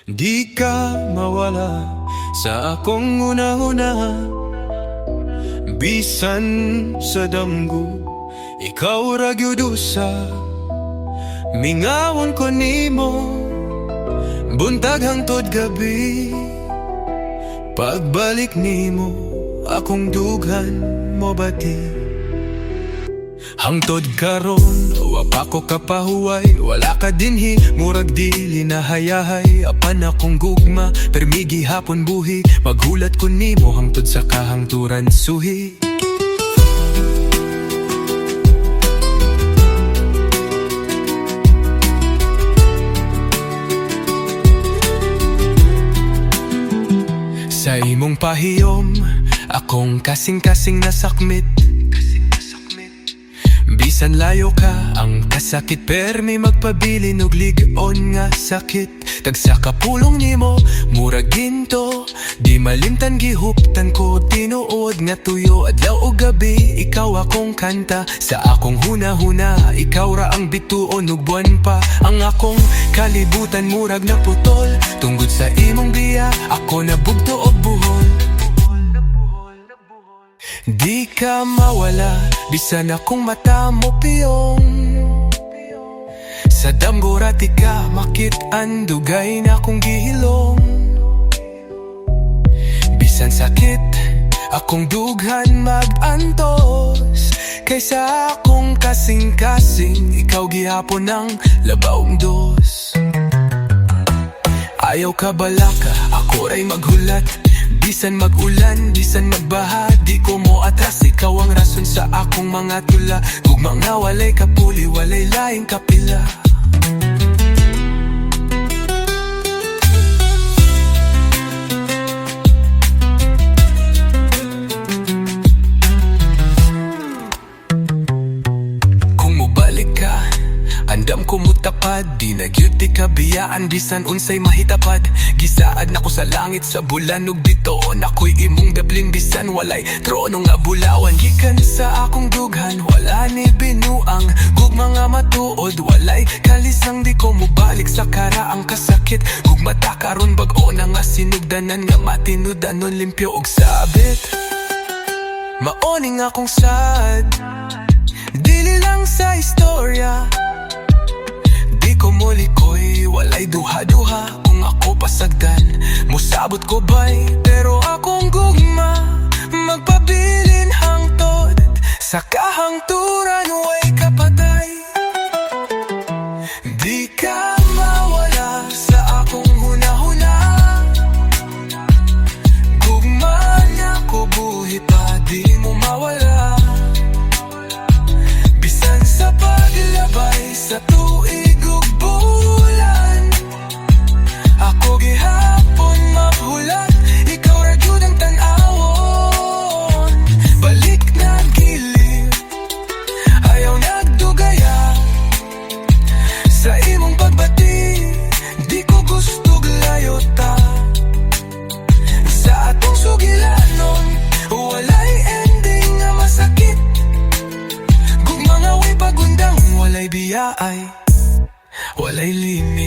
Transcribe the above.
Di ka mawala sa akong una-una. Bisan sa damgo, ikaw ra gyud usa. Mingawon ko nimo buntag hangtod gabi. Pagbalik nimo akong dughan mo bati. Hangtod karon, wa pa ko kapahuway, wala ka dinhi, murag dili na hayahay. Apan akong gugma, permigi hapon buhi, maghulat ko nimo hangtod sa kahangturan suhi. Sa imong pahiyom, akong kasing-kasing nasakmit. Bisan layo ka, ang kasakit permi magpabilin og lig-on nga sakit. Tagsa kapulong nimo, murag ginto, di malimtan gihuptan ko. Tinuod nga tuyo, adlaw o gabi, ikaw akong kanta. Sa akong huna-huna, ikaw ra ang bituon ug buwan pa. Ang akong kalibutan murag naputol, tungod sa imong biya, ako nabugto og buhol. Di ka mawala, bisan akong mata mo piyong. Sa damgurati ka, makit-an dugay na akong gihilong. Bisan sakit, akong dughan mag-antos. Kaysa akong kasing-kasing, ikaw gihapon ang labaong dos. Ayaw ka balaka, ako ray maghulat. Bisan mag-ulan, bisan magbaha, di ko mo atras. Ikaw ang rason sa akong mga tula. Gugma nga walay kapuli, walay laing kapila. Kung mobalik ka, andam ko mutapad, di nagyud di kabiyaan. Bisan unsay mahitapad, gisaad na ko sa langit, sa bulan ug bitoon. Ako'y imong dabling bisan walay trono nga bulawan. Gikan sa akong dughan, wala ni binuang. Gugma nga matuod, walay kalisang. Di ko mobalik sa karaang kasakit. Gugma ta karon bag-o na nga sinugdanan. Nga matinudanon limpyo og sabit. Maoning akong sad, dili lang sa istorya. Di ko mulikoy, walay duha-duha. Kung ako pasagdan, musabot ko bay. Pero akong gugma, magpabilin hangtod. Sa kahangturan, way kapatay. Di ka mawala sa akong huna-huna. Gugma niya ko buhi pa, di mo mawala. Bisan sa paglabay, sa tuig ug bulan, ako gihapon mabulat. Ikaw ra gyud ang tan-awon. Balik na gilid, ayaw nagdugaya. Sa imong pagbati, di ko gusto glayota. Sa atong sugilanon, walay ending nga masakit. Kung mga way pagundang, walay biyaay, walay linya.